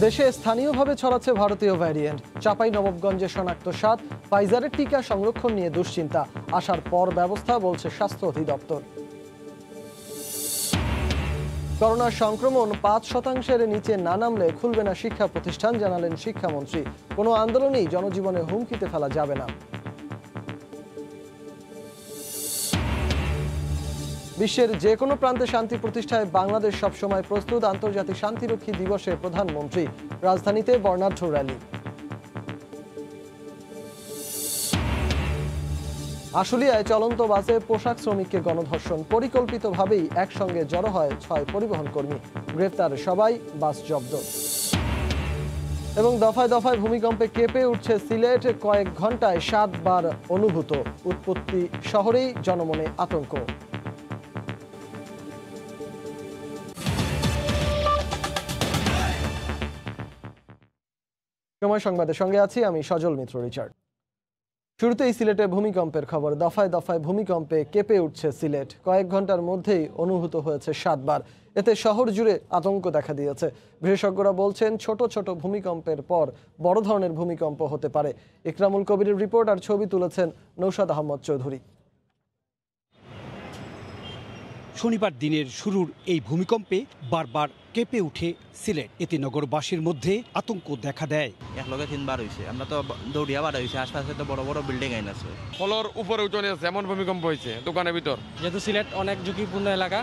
দেশে স্থানীয়ভাবে ছড়াচ্ছে ভারতীয় ভ্যারিয়েন্ট। চাঁপাইনবাবগঞ্জে শনাক্ত ৭। ফাইজারের টিকা সংরক্ষণ নিয়ে দুশ্চিন্তা, আসার পর ব্যবস্থা বলছে স্বাস্থ্য অধিদপ্তর। করোনার সংক্রমণ ৫% নিচে না নামলে খুলবে না শিক্ষা প্রতিষ্ঠান, জানালেন শিক্ষামন্ত্রী। কোনো আন্দোলনেই জনজীবনে হুমকিতে ফেলা যাবে না। বিশ্বের যে কোনো প্রান্তে শান্তি প্রতিষ্ঠায় বাংলাদেশ সবসময় প্রস্তুত, আন্তর্জাতিক শান্তিরক্ষী দিবসে প্রধানমন্ত্রী। রাজধানীতে বর্ণাঢ্য র্যালি। আশুলিয়ায় চলন্ত বাসে পোশাক শ্রমিককে গণধর্ষণ, পরিকল্পিতভাবেই একসঙ্গে জড়ো হয় ৬ পরিবহন কর্মী। গ্রেফতার সবাই, বাস জব্দ। এবং দফায় দফায় ভূমিকম্পে কেঁপে উঠছে সিলেট, কয়েক ঘন্টায় ৭ বার অনুভূত। উৎপত্তি শহরেই জনমনে আতঙ্ক। সময় সংবাদের সঙ্গে আছি আমি সজল মিত্র রিচার্ড। শুরুতেই সিলেটে ভূমিকম্পের খবর। দফায় দফায় ভূমিকম্পে কেঁপে উঠছে সিলেট, কয়েক ঘন্টার মধ্যেই অনুভূত হয়েছে ৭ বার। এতে শহর জুড়ে আতঙ্ক দেখা দিয়েছে। বিশেষজ্ঞরা বলছেন ছোট ছোট ভূমিকম্পের পর বড় ধরনের ভূমিকম্প হতে পারে। ইকরামুল কবিরের রিপোর্ট আর ছবি তুলেছেন নৌশাদ আহমদ চৌধুরী। শনিবার দিনের শুরুর এই ভূমিকম্পে বারবার কেঁপে উঠে সিলেট। এতে নগরবাসীর মধ্যে আতঙ্ক দেখা দেয়। এক লগে 3 বার হয়েছে, আমরা তো দৌড়িয়া বার হয়েছে, আশপাশে তো বড় বড় বিল্ডিং আইন আছে। ফলর উপরে উঠে এমন ভূমিকম্প হয়েছে দোকানের ভিতর। যেহেতু সিলেট অনেক ঝুঁকিপূর্ণ এলাকা,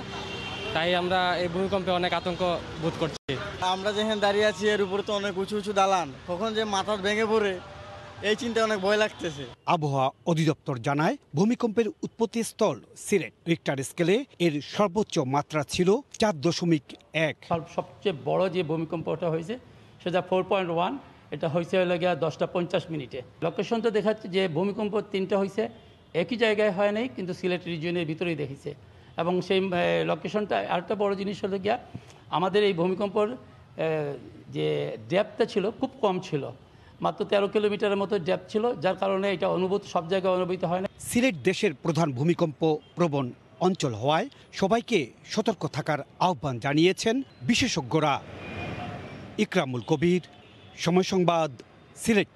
তাই আমরা এই ভূমিকম্পে অনেক আতঙ্ক বোধ করছি। আমরা যেখানে দাঁড়িয়ে আছি এর উপরে তো অনেক উঁচু উঁচু দালান, কখন যে মাথা ভেঙে পড়ে এই চিন্তা অনেক ভয় লাগতেছে। আবহাওয়া অধিদপ্তর জানায় ভূমিকম্পের উৎপত্তি স্থল সিলেট। রিক্টার স্কেলে এর সর্বোচ্চ মাত্রা ছিল ৪.১। সবচেয়ে বড় যে ভূমিকম্পটা হয়েছে সেটা 4.1, এটা হয়েছে হলো গিয়া 10:50 মিনিটে। লোকেশন তো দেখাচ্ছে যে ভূমিকম্প 3টা হয়েছে, একই জায়গায় হয় নাই, কিন্তু সিলেট রিজিয়নের ভিতরেই দেখেছে। এবং সেই লোকেশনটা আরেকটা বড় জিনিস হলো গিয়া আমাদের এই ভূমিকম্পর যে ডেপথটা ছিল খুব কম ছিল, মাত্র 13 কিলোমিটারের মতো ডেপথ ছিল, যার কারণে এটা সব জায়গায় অনুভূত হয় না। সিলেট দেশের প্রধান ভূমিকম্প প্রবণ অঞ্চল হওয়ায় সবাইকে সতর্ক থাকার আহ্বান জানিয়েছেন বিশেষজ্ঞরা। ইকরামুল কবির, সময় সংবাদ, সিলেট।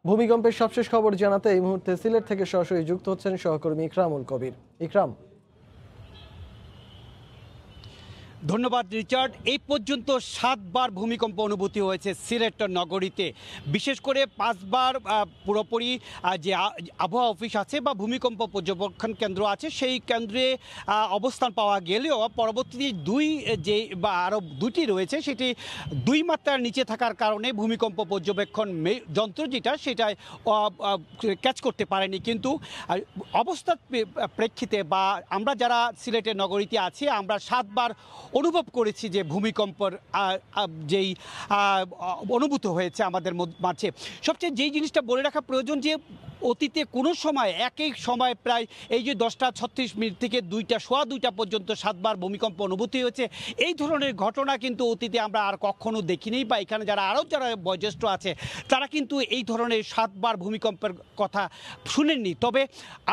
ভূমিকম্পের সবশেষ খবর জানাতে এই মুহূর্তে সিলেট থেকে সরাসরি যুক্ত হচ্ছেন সহকর্মী ইকরামুল কবির। ইকরাম। ধন্যবাদ রিচার্ড। এই পর্যন্ত ৭ বার ভূমিকম্প অনুভূতি হয়েছে সিলেট নগরীতে। বিশেষ করে 5 বার পুরোপুরি যে আবহাওয়া অফিস আছে বা ভূমিকম্প পর্যবেক্ষণ কেন্দ্র আছে সেই কেন্দ্রে অবস্থান পাওয়া গেলেও পরবর্তীতে বা আরও 2টি রয়েছে, সেটি 2 মাত্রার নিচে থাকার কারণে ভূমিকম্প পর্যবেক্ষণ যন্ত্র যেটা সেটাই ক্যাচ করতে পারেনি। কিন্তু অবস্থার প্রেক্ষিতে বা আমরা যারা সিলেটের নগরীতে আছি আমরা 7 বার অনুভব করেছি যে ভূমিকম্পর যেই অনুভূত হয়েছে আমাদের মাঝে। সবচেয়ে যেই জিনিসটা বলে রাখা প্রয়োজন যে অতীতে কোনো সময় একই সময় প্রায় এই যে 10:36 থেকে 2টা পর্যন্ত 7 বার ভূমিকম্প অনুভূতি হয়েছে, এই ধরনের ঘটনা কিন্তু অতীতে আমরা আর কখনো দেখিনি, বা এখানে যারা বয়োজ্যেষ্ঠ আছে তারা কিন্তু এই ধরনের 7 বার ভূমিকম্পের কথা শুনেননি। তবে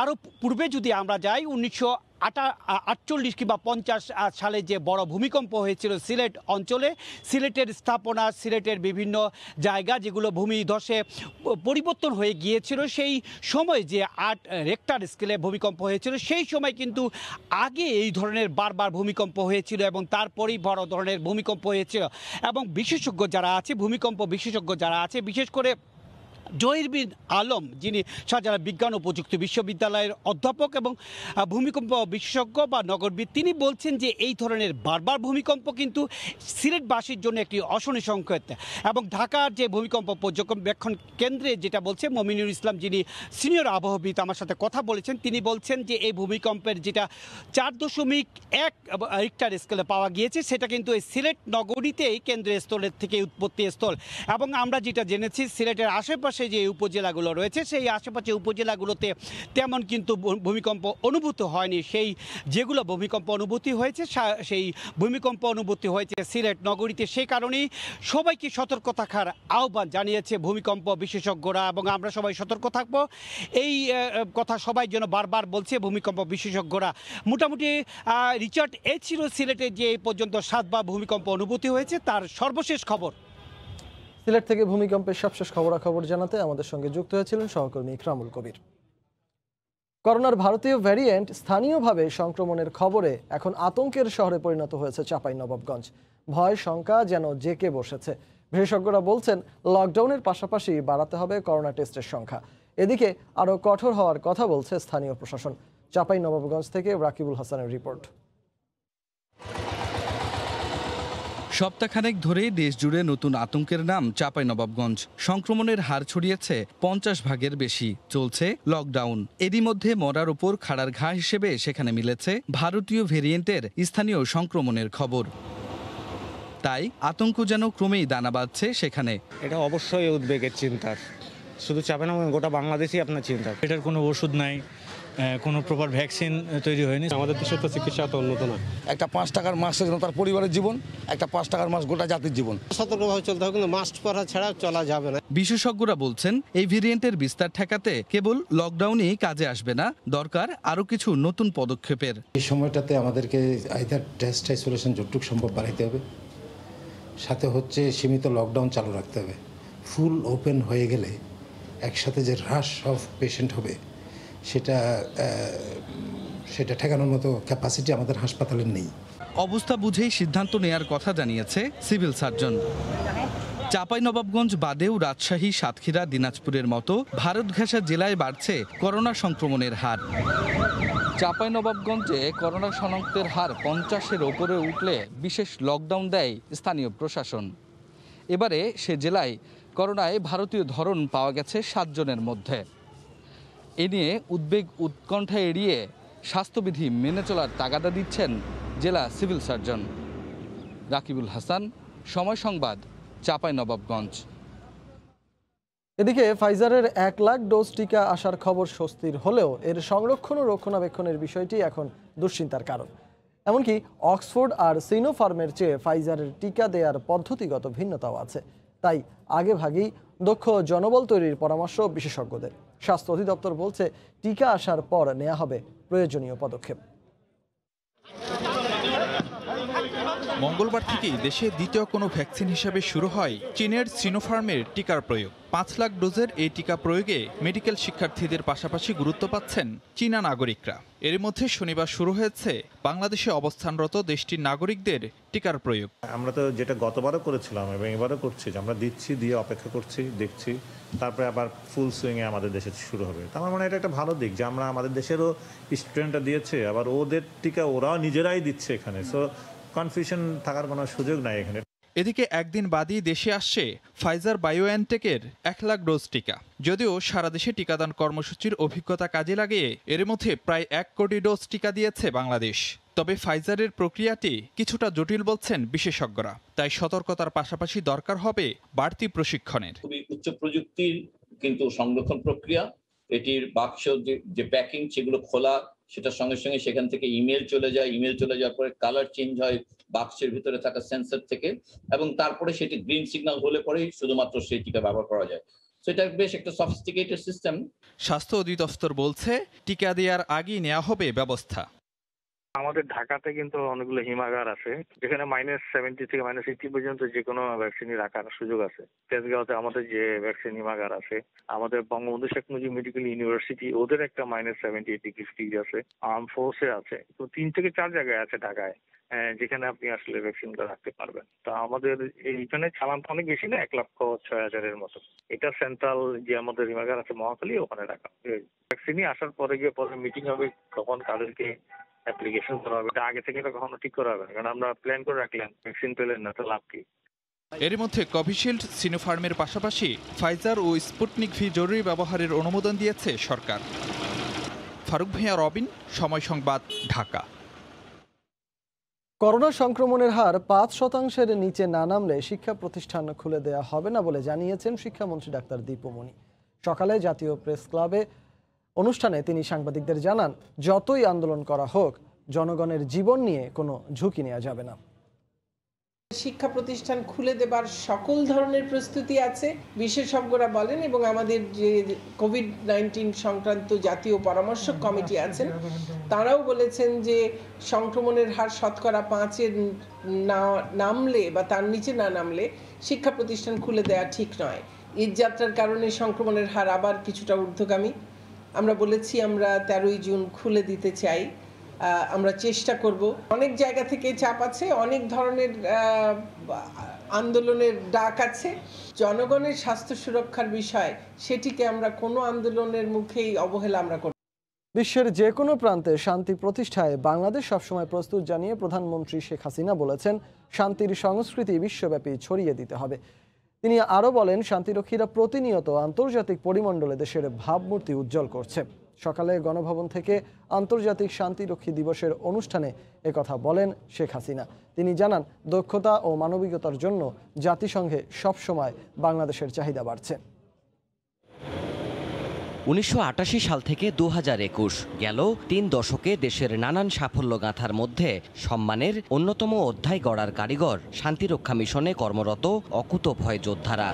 আরও পূর্বে যদি আমরা যাই 1948 কিংবা 50 সালে যে বড় ভূমিকম্প হয়েছিল সিলেট অঞ্চলে, সিলেটের স্থাপনা, সিলেটের বিভিন্ন জায়গা যেগুলো ভূমিধসে পরিবর্তন হয়ে গিয়েছিল, সেই সময় যে 8 রেক্টার স্কেলে ভূমিকম্প হয়েছিল সেই সময় কিন্তু আগে এই ধরনের বারবার ভূমিকম্প হয়েছিল এবং তারপরেই বড় ধরনের ভূমিকম্প হয়েছিল। এবং বিশেষজ্ঞ যারা আছে, ভূমিকম্প বিশেষজ্ঞ যারা আছে, বিশেষ করে জহির বিন আলম যিনি শাহজালাল বিজ্ঞান ও প্রযুক্তি বিশ্ববিদ্যালয়ের অধ্যাপক এবং ভূমিকম্প বিশেষজ্ঞ বা নগরবিদ, তিনি বলছেন যে এই ধরনের বারবার ভূমিকম্প কিন্তু সিলেটবাসীর জন্য একটি অশনি সংকেত। এবং ঢাকার যে ভূমিকম্প পর্যবেক্ষণ কেন্দ্রে যেটা বলছে মমিনুল ইসলাম, যিনি সিনিয়র আবহাওয়াবিদ, আমার সাথে কথা বলেছেন, তিনি বলছেন যে এই ভূমিকম্পের যেটা 4.1 রিক্টার স্কেলে পাওয়া গিয়েছে সেটা কিন্তু এই সিলেট নগরীতেই কেন্দ্রীয় স্থলের থেকে উৎপত্তি স্থল। এবং আমরা যেটা জেনেছি সিলেটের আশেপাশে আশেপাশে যে উপজেলাগুলো রয়েছে সেই আশেপাশে উপজেলাগুলোতে তেমন কিন্তু ভূমিকম্প অনুভূত হয়নি। সেই যেগুলো ভূমিকম্প অনুভূতি হয়েছে সেই ভূমিকম্প অনুভূতি হয়েছে সিলেট নগরীতে। সেই কারণেই সবাইকে সতর্ক থাকার আহ্বান জানিয়েছে ভূমিকম্প বিশেষজ্ঞরা, এবং আমরা সবাই সতর্ক থাকব এই কথা সবাই যেন বারবার বলছে ভূমিকম্প বিশেষজ্ঞরা। মোটামুটি রিচার্ড, এই ছিল সিলেটে যে এই পর্যন্ত 7 বার ভূমিকম্প অনুভূতি হয়েছে তার সর্বশেষ খবর। সিলেট থেকে ভূমিকম্পের সবশেষ খবরাখবর জানাতে আমাদের সঙ্গে যুক্ত হয়েছিলেন সহকর্মী ইকরামুল কবির। করোনার ভারতীয় ভ্যারিয়েন্ট স্থানীয়ভাবে সংক্রমণের খবরে এখন আতঙ্কের শহরে পরিণত হয়েছে চাঁপাইনবাবগঞ্জ। ভয় শঙ্কা যেন জেঁকে বসেছে। বিশেষজ্ঞরা বলছেন লকডাউনের পাশাপাশি বাড়াতে হবে করোনা টেস্টের সংখ্যা। এদিকে আরও কঠোর হওয়ার কথা বলছে স্থানীয় প্রশাসন। চাঁপাইনবাবগঞ্জ থেকে রাকিবুল হাসানের রিপোর্ট। সপ্তাহখানেক ধরে দেশ জুড়ে নতুন আতঙ্কের নাম চাঁপাইনবাবগঞ্জ। সংক্রমণের হার ছড়িয়েছে 50 ভাগের বেশি। চলছে লকডাউন। এরই মধ্যে মরার ওপর খাড়ার ঘা হিসেবে সেখানে মিলেছে ভারতীয় ভেরিয়েন্টের স্থানীয় সংক্রমণের খবর। তাই আতঙ্ক যেন ক্রমেই দানা বাঁধছে সেখানে। এটা অবশ্যই উদ্বেগের চিন্তার, শুধু চাঁপাইনবাবগঞ্জ গোটা বাংলাদেশই আপনার চিন্তা। এটার কোনো ওষুধ নাই, কোনো প্রপার ভ্যাকসিন তৈরি হয়নি। আমাদের দেশে তো চিকিৎসা তো উন্নত না। একটা 5 টাকার মাস্কের জন্য তার পরিবারের জীবন, একটা 5 টাকার মাস্ক গোটা জাতির জীবন। সতর্কভাবে চলতে হবে, কিন্তু মাস্ক পরা ছাড়া চলা যাবে না। বিশেষজ্ঞরা বলছেন এই ভেরিয়েন্টের বিস্তার ঠেকাতে কেবল লকডাউনই কাজে আসবে না, দরকার আরও কিছু নতুন পদক্ষেপের। এই সময়টাতে আমাদেরকে আইদার টেস্ট আইসোলেশন যতটুকু সম্ভব বাড়াইতে হবে, সাথে হচ্ছে সীমিত লকডাউন চালু রাখতে হবে। ফুল ওপেন হয়ে গেলে একসাথে যে হ্রাস অফ পেশেন্ট হবে সেটা ঠেকানোর মতো ক্যাপাসিটি আমাদের হাসপাতালের নেই। অবস্থা বুঝেই সিদ্ধান্ত নেয়ার কথা জানিয়েছে সিভিল সার্জন। চাঁপাইনবাবগঞ্জ বাদেও রাজশাহী, সাতক্ষীরা, দিনাজপুরের মতো ভারত ঘেঁষা জেলায় বাড়ছে করোনা সংক্রমণের হার। চাঁপাইনবাবগঞ্জে করোনা শনাক্তের হার 50-এর ওপরে উঠলে বিশেষ লকডাউন দেয় স্থানীয় প্রশাসন। এবারে সে জেলায় করোনায় ভারতীয় ধরন পাওয়া গেছে 7 জনের মধ্যে। এ নিয়ে উদ্বেগ উৎকণ্ঠা এড়িয়ে স্বাস্থ্যবিধি মেনে চলার তাগাদা দিচ্ছেন জেলা সিভিল সার্জন। রাকিবুল হাসান, সময় সংবাদ, চাঁপাইনবাবগঞ্জ। এদিকে ফাইজারের 1 লাখ ডোজ টিকা আসার খবর স্বস্তির হলেও এর সংরক্ষণ ও রক্ষণাবেক্ষণের বিষয়টি এখন দুশ্চিন্তার কারণ। এমনকি অক্সফোর্ড আর সিনোফার্মের চেয়ে ফাইজারের টিকা দেওয়ার পদ্ধতিগত ভিন্নতাও আছে। তাই আগেভাগেই দক্ষ জনবল তৈরির পরামর্শ বিশেষজ্ঞদের। স্বাস্থ্য অধিদপ্তর বলছে টিকা আসার পর নেওয়া হবে প্রয়োজনীয় পদক্ষেপ। মঙ্গলবার থেকেই দেশে দ্বিতীয় কোনো ভ্যাকসিন হিসেবে শুরু হয় চীনের সিনোফার্মের টিকার প্রয়োগ। 5 লাখ ডোজের এই টিকা প্রয়োগে মেডিকেল শিক্ষার্থীদের পাশাপাশি গুরুত্ব পাচ্ছেন চীনা নাগরিকরা। এর মধ্যে শনিবার শুরু হয়েছে বাংলাদেশে অবস্থানরত দেশটির নাগরিকদের টিকার প্রয়োগ। আমরা তো যেটা গতবারও করেছিলাম এবং এবারও করছি, যে আমরা দিচ্ছি, দিয়ে অপেক্ষা করছি, দেখছি, তারপরে আবার ফুল সুইংয়ে আমাদের দেশে শুরু হবে। তো আমার মনে হয় এটা একটা ভালো দিক যে আমরা আমাদের দেশেরও স্টুডেন্টরা দিয়েছে, আবার ওদের টিকা ওরাও নিজেরাই দিচ্ছে এখানে। সো কনফিউশন থাকার কোনো সুযোগ নাই এখানে। এদিকে একদিন বাদই দেশে আসছে ফাইজার বায়োএনটেকের 1 লাখ ডোজ টিকা। যদিও সারা দেশে টিকাদান কর্মসূচির অভিজ্ঞতা কাজে লাগিয়ে এর মধ্যে প্রায় 1 কোটি ডোজ টিকা দিয়েছে বাংলাদেশ। তবে ফাইজারের প্রক্রিয়াটি কিছুটা জটিল বলছেন বিশেষজ্ঞরা। তাই সতর্কতার পাশাপাশি দরকার হবে বাড়তি প্রশিক্ষণের। খুবই উচ্চ প্রযুক্তির কিন্তু সংরক্ষণ প্রক্রিয়া, এটির বাক্স যে প্যাকিং সেগুলো খোলা, সেটার সঙ্গে সঙ্গে সেখান থেকে ইমেল চলে যায়, ইমেল চলে যাওয়ার পরে কালার চেঞ্জ হয় বাক্সের ভিতরে থাকা সেন্সর থেকে, এবং তারপরে সেটি গ্রিন সিগন্যাল হলে পরেই শুধুমাত্র সেই টিকা ব্যবহার করা যায়। সেটা বেশ একটা সফিস্টিকেটেড সিস্টেম। স্বাস্থ্য অধিদপ্তর বলছে টিকা দেওয়ার আগেই নেওয়া হবে ব্যবস্থা। আমাদের ঢাকাতে কিন্তু অনেকগুলো হিমাগার আছে যেখানে -70 থেকে -80 পর্যন্ত যে কোনো ভ্যাকসিনই রাখার সুযোগ আছে। তেজগাঁওতে আমাদের যে ভ্যাকসিন হিমাগার আছে, আমাদের বঙ্গবন্ধু শেখ মুজিব মেডিকেল ইউনিভার্সিটি ওদের একটা -70-80 আছে, আর্ম ফোর্সে আছে। তো 3 থেকে 4 জায়গায় আছে ঢাকায় যেখানে আপনি আসলে ভ্যাকসিনটা রাখতে পারবেন। তা আমাদের এইখানে চালান অনেক বেশি না, 1,06,000-এর মতো। এটা সেন্ট্রাল যে আমাদের হিমাগার আছে মহাখালী, ওখানে রাখা। ভ্যাকসিনই আসার পরে গিয়ে পরে মিটিং হবে তখন তাদেরকে অ্যাপ্লিকেশন করা হবে। এটা আগে থেকে এটা কখনো ঠিক করা হবে না, কারণ আমরা প্ল্যান করে রাখলাম, ভ্যাকসিন পেলেন না, তো লাভ কি? এর মধ্যে কোভিশিল্ড, সিনোফার্মের পাশাপাশি ফাইজার ও স্পুটনিক ভি জরুরি ব্যবহারের অনুমোদন দিয়েছে সরকার। ফারুক ভাইয়া, রবিন, সময় সংবাদ, ঢাকা। করোনা সংক্রমণের হার 5% নিচে না নামলে শিক্ষা প্রতিষ্ঠান খুলে দেওয়া হবে না বলে জানিয়েছেন শিক্ষামন্ত্রী ডাক্তার দীপু মনি। সকালে জাতীয় প্রেস ক্লাবে অনুষ্ঠানে তিনি সাংবাদিকদের জানান, যতই আন্দোলন করা হোক জনগণের জীবন নিয়ে কোনো ঝুঁকি নেওয়া যাবে না। শিক্ষা প্রতিষ্ঠান খুলে দেবার সকল ধরনের প্রস্তুতি আছে বিশেষজ্ঞরা বলেন, এবং আমাদের যে কোভিড-19 সংক্রান্ত জাতীয় পরামর্শক কমিটি আছেন তারাও বলেছেন যে সংক্রমণের হার শতকরা 5-এর না নামলে বা তার নিচে না নামলে শিক্ষা প্রতিষ্ঠান খুলে দেওয়া ঠিক নয়। ঈদ যাত্রার কারণে সংক্রমণের হার আবার কিছুটা ঊর্ধ্বগামী। আমরা বলেছি আমরা 13ই জুন খুলে দিতে চাই, আমরা চেষ্টা করব। অনেক জায়গা থেকে চাপ আছে, অনেক ধরনের আন্দোলনের ডাক আছে। জনগণের স্বাস্থ্য সুরক্ষার বিষয় সেটিকে আমরা কোনো আন্দোলনের মুখেই অবহেলা আমরা করব। বিশ্বের যে কোনো প্রান্তে শান্তি প্রতিষ্ঠায় বাংলাদেশ সবসময় প্রস্তুত জানিয়ে প্রধানমন্ত্রী শেখ হাসিনা বলেছেন, শান্তির সংস্কৃতি বিশ্বব্যাপী ছড়িয়ে দিতে হবে। তিনি আরও বলেন, শান্তিরক্ষীরা প্রতিনিয়ত আন্তর্জাতিক পরিমণ্ডলে দেশের ভাবমূর্তি উজ্জ্বল করছে। সকালে গণভবন থেকে আন্তর্জাতিক শান্তিরক্ষী দিবসের অনুষ্ঠানে একথা বলেন শেখ হাসিনা। তিনি জানান, দক্ষতা ও মানবিকতার জন্য জাতিসংঘে সবসময় বাংলাদেশের চাহিদা বাড়ছে। 1988 সাল থেকে 2021 গেল 3 দশকে দেশের নানান সাফল্য গাঁথার মধ্যে সম্মানের অন্যতম অধ্যায় গড়ার কারিগর শান্তিরক্ষা মিশনে কর্মরত অকুতভয় যোদ্ধারা।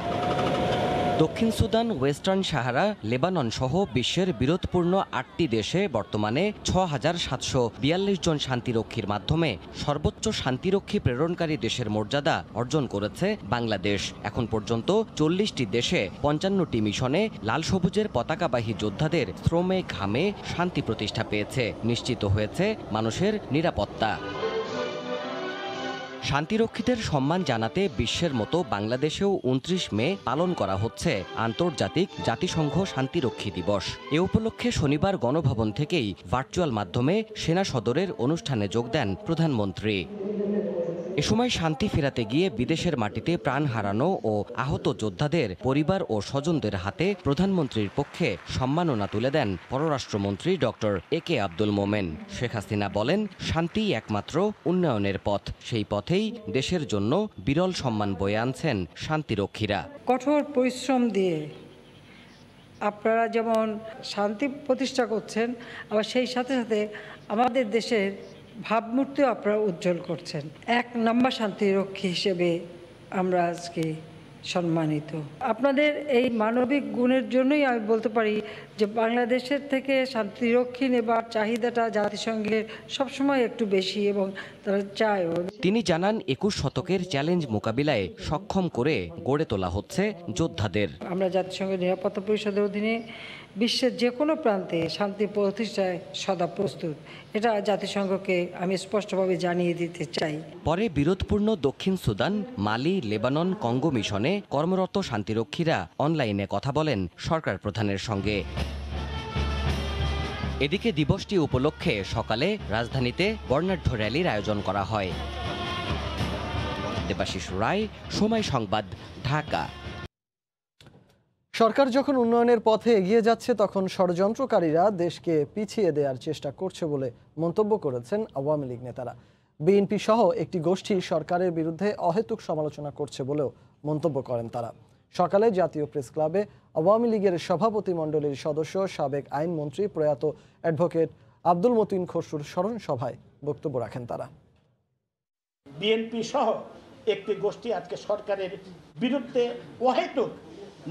দক্ষিণ সুদান, ওয়েস্টার্ন সাহারা, লেবানন সহ বিশ্বের বিরোধপূর্ণ 8টি দেশে বর্তমানে 6,742 জন শান্তিরক্ষীর মাধ্যমে সর্বোচ্চ শান্তিরক্ষী প্রেরণকারী দেশের মর্যাদা অর্জন করেছে বাংলাদেশ। এখন পর্যন্ত 40টি দেশে 55টি মিশনে লাল সবুজের পতাকাবাহী যোদ্ধাদের শ্রমে ঘামে শান্তি প্রতিষ্ঠা পেয়েছে, নিশ্চিত হয়েছে মানুষের নিরাপত্তা। শান্তিরক্ষীদের সম্মান জানাতে বিশ্বের মতো বাংলাদেশেও 29 মে পালন করা হচ্ছে আন্তর্জাতিক জাতিসংঘ শান্তিরক্ষী দিবস। এ উপলক্ষে শনিবার গণভবন থেকেই ভার্চুয়াল মাধ্যমে সেনা সদরের অনুষ্ঠানে যোগ দেন প্রধানমন্ত্রী। এ সময় শান্তি ফেরাতে গিয়ে বিদেশের মাটিতে প্রাণ হারানো ও আহত যোদ্ধাদের পরিবার ও স্বজনদের হাতে প্রধানমন্ত্রীর পক্ষে সম্মাননা তুলে দেন পররাষ্ট্রমন্ত্রী ডক্টর একে আব্দুল মোমেন। শেখ হাসিনা বলেন, শান্তিই একমাত্র উন্নয়নের পথ, সেই পথেই দেশের জন্য বিরল সম্মান বয়ে আনছেন শান্তিরক্ষীরা। কঠোর পরিশ্রম দিয়ে আপনারা যেমন শান্তি প্রতিষ্ঠা করছেন, আবার সেই সাথে সাথে আমাদের দেশের ভাবমূর্তিও আপনারা উজ্জ্বল করছেন। 1 নম্বর শান্তিরক্ষী হিসেবে আমরা আজকে সম্মানিত। আপনাদের এই মানবিক গুণের জন্যই আমি বলতে পারি যে বাংলাদেশের থেকে শান্তিরক্ষী নেবার চাহিদাটা জাতিসংঘের সবসময় একটু বেশি, এবং তারা চায়। তিনি জানান, 21 শতকের চ্যালেঞ্জ মোকাবিলায় সক্ষম করে গড়ে তোলা হচ্ছে যোদ্ধাদের। আমরা জাতিসংঘের নিরাপত্তা পরিষদের অধীনে বিশ্বের যে কোনো প্রান্তে শান্তি প্রতিষ্ঠায় সদা প্রস্তুত, এটা জাতিসংঘকে আমি স্পষ্টভাবে জানিয়ে দিতে চাই। পরে বিরোধপূর্ণ দক্ষিণ সুদান, মালি, লেবানন, কঙ্গো মিশনে কর্মরত শান্তিরক্ষীরা অনলাইনে কথা বলেন সরকার প্রধানের সঙ্গে। এদিকে দিবসটি উপলক্ষে সকালে রাজধানীতে বর্ণাঢ্য র্যালির আয়োজন করা হয়। দেবাশিস রায়, সময় সংবাদ, ঢাকা। সরকার যখন উন্নয়নের পথে এগিয়ে যাচ্ছে তখন ষড়যন্ত্রকারীরা দেশকে পিছিয়ে দেওয়ার চেষ্টা করছে বলে মন্তব্য করেছেন আওয়ামী লীগ নেতারা। বিএনপি সহ একটি গোষ্ঠী সরকারের বিরুদ্ধে অহেতুক সমালোচনা করছে বলেও মন্তব্য করেন তারা। সকালে জাতীয় প্রেস ক্লাবে আওয়ামী লীগের সভাপতিমণ্ডলীর সদস্য সাবেক আইনমন্ত্রী প্রয়াত অ্যাডভোকেট আব্দুল মতিন খসরুর স্মরণ সভায় বক্তব্য রাখেন তারা। বিএনপি সহ একটি গোষ্ঠী আজকে সরকারের বিরুদ্ধে অহেতুক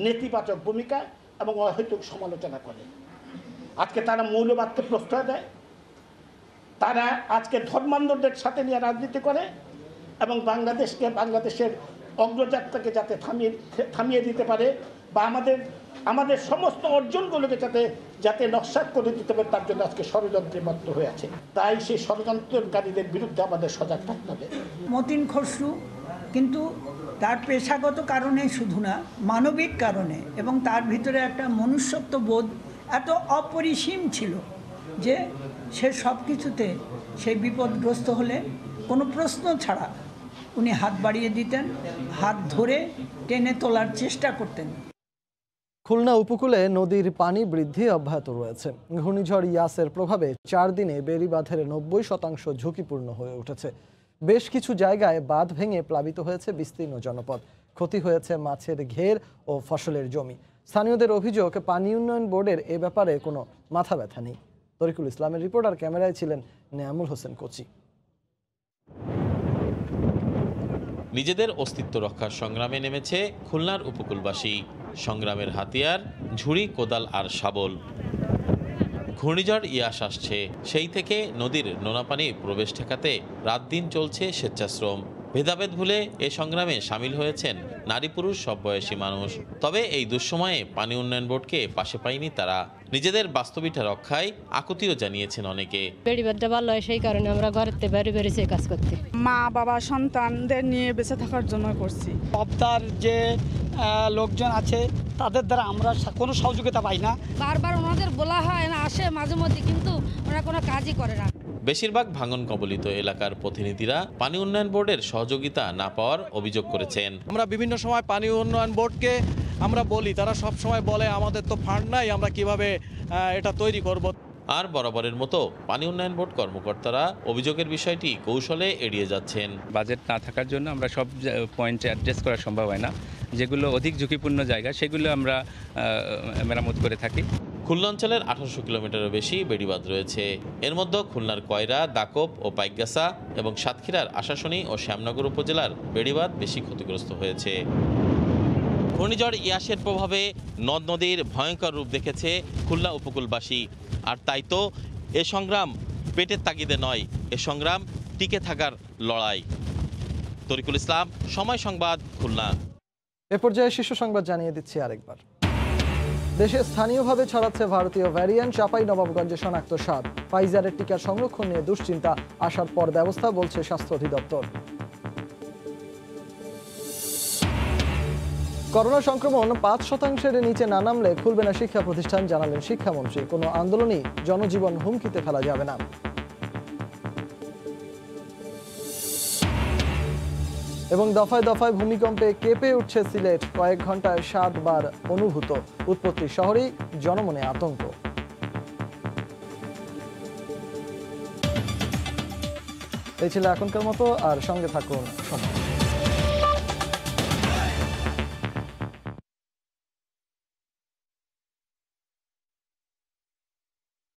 নেতিবাচক ভূমিকা এবং অহেতুক সমালোচনা করে। আজকে তারা মৌলবাদকে প্রশ্রয় দেয়, তারা আজকে ধর্মান্ধদের সাথে নিয়ে রাজনীতি করে এবং বাংলাদেশের অগ্রযাত্রাকে যাতে থামিয়ে দিতে পারে বা আমাদের সমস্ত অর্জনগুলোকে যাতে নস্যাৎ করে দিতে পারে, তার জন্য আজকে ষড়যন্ত্রে মত্ত হয়ে আছে। তাই সেই ষড়যন্ত্রকারীদের বিরুদ্ধে আমাদের সজাগ থাকতে হবে। মতিন খসরু কিন্তু তার পেশাগত কারণে শুধু না, মানবিক কারণে এবং তার ভিতরে একটা মনুষ্যত্ব বোধ এত অপরিসীম ছিল যে সে সব কিছুতে সেই বিপদগ্রস্ত হলে কোনো প্রশ্ন ছাড়া উনি হাত বাড়িয়ে দিতেন, হাত ধরে টেনে তোলার চেষ্টা করতেন। খুলনা উপকূলে নদীর পানি বৃদ্ধি অব্যাহত রয়েছে। ঘূর্ণিঝড় ইয়াসের প্রভাবে 4 দিনে বেড়িবাঁধের 90% ঝুঁকিপূর্ণ হয়ে উঠেছে। বেশ কিছু জায়গায় বাঁধ ভেঙে প্লাবিত হয়েছে বিস্তীর্ণ জনপদ, ক্ষতি হয়েছে মাছের ঘের ও ফসলের জমি। স্থানীয়দের অভিযোগ পানি উন্নয়ন বোর্ডের এ ব্যাপারে কোনো মাথা ব্যথা নেই। তরিকুল ইসলামের রিপোর্ট, আর ক্যামেরায় ছিলেন নেয়ামুল হোসেন কোচি। নিজেদের অস্তিত্ব রক্ষার সংগ্রামে নেমেছে খুলনার উপকূলবাসী। সংগ্রামের হাতিয়ার ঝুড়ি, কোদাল আর শাবল। ঘূর্ণিঝড় ইয়াস আসছে, সেই থেকে নদীর নোনা পানি প্রবেশ ঠেকাতে রাত দিন চলছে স্বেচ্ছাশ্রম। ভেদাভেদ ভুলে এ সংগ্রামে সামিল হয়েছেন নারী পুরুষ সব বয়সী মানুষ। তবে এই দুঃসময়ে পানি উন্নয়ন বোর্ডকে পাশে পায়নি তারা। নিজেদের বাস্তবিকতা রক্ষায় আকুতিও জানিয়েছেন অনেকে। বেড়িবাদটা ভালো হয়, সেই কারণে আমরা ঘরেতে বাইরে বেরিয়েছি কাজ করতে। মা বাবা সন্তানদের নিয়ে বেঁচে থাকার জন্য করছি। পদ্মার যে লোকজন আছে তাদের দ্বারা আমরা কোনো সহযোগিতা পাই না। বারবার ওনাদের বলা হয় না, আসে মাঝে মধ্যে, কিন্তু ওরা কোনো কাজই করে না। বেশিরভাগ ভাঙন কবলিত এলাকার প্রতিনিধিরা পানি উন্নয়ন বোর্ডের সহযোগিতা না পাওয়ার অভিযোগ করেছেন। আমরা বিভিন্ন সময় পানি উন্নয়ন বোর্ডকে আমরা বলি, তারা সব সময় বলে আমাদের তো ফান্ড নাই, আমরা কিভাবে এটা তৈরি করব। আর বরাবরের মতো পানি উন্নয়ন বোর্ড কর্মকর্তারা অভিযোগের বিষয়টি কৌশলে এড়িয়ে যাচ্ছেন। বাজেট না থাকার জন্য আমরা সব পয়েন্টে অ্যাড্রেস করা সম্ভব হয় না। যেগুলো অধিক ঝুঁকিপূর্ণ জায়গা সেগুলো আমরা মেরামত করে থাকি। খুলনা অঞ্চলের 1800 কিলোমিটারের বেশি বেড়িবাঁধ রয়েছে। এর মধ্যে খুলনার কয়রা, দাকব ও পাইকগাছা এবং সাতক্ষীরার আশাশুনি ও শ্যামনগর উপজেলার বেড়িবাঁধ বেশি ক্ষতিগ্রস্ত হয়েছে। ঘূর্ণিঝড় ইয়াসের প্রভাবে নদ নদীর ভয়ঙ্কর রূপ দেখেছে খুলনা উপকূলবাসী। আর তাই তো এ সংগ্রাম পেটের তাগিদে নয়, এ সংগ্রাম টিকে থাকার লড়াই। তরিকুল ইসলাম, সময় সংবাদ, খুলনা। এ পর্যায়ে শীর্ষ সংবাদ জানিয়ে দিচ্ছি আরেকবার। দেশে স্থানীয়ভাবে ছড়াচ্ছে ভারতীয় ভ্যারিয়েন্ট। চাঁপাইনবাবগঞ্জে শনাক্ত 7। ফাইজারের টিকার সংরক্ষণ নিয়ে দুশ্চিন্তা, আসার পর ব্যবস্থা বলছে স্বাস্থ্য অধিদপ্তর। করোনা সংক্রমণ 5%-এর নিচে না নামলে খুলবে না শিক্ষা প্রতিষ্ঠান, জানালেন শিক্ষামন্ত্রী। কোনো আন্দোলনই জনজীবন হুমকিতে ফেলা যাবে না। এবং দফায় দফায় ভূমিকম্পে কেঁপে উঠছে সিলেট। কয়েক ঘন্টায় 7 বার অনুভূত। উৎপত্তি শহরেই জনমনে আতঙ্ক। এই ছিল এখনকার মতো, আর সঙ্গে থাকুন সময়।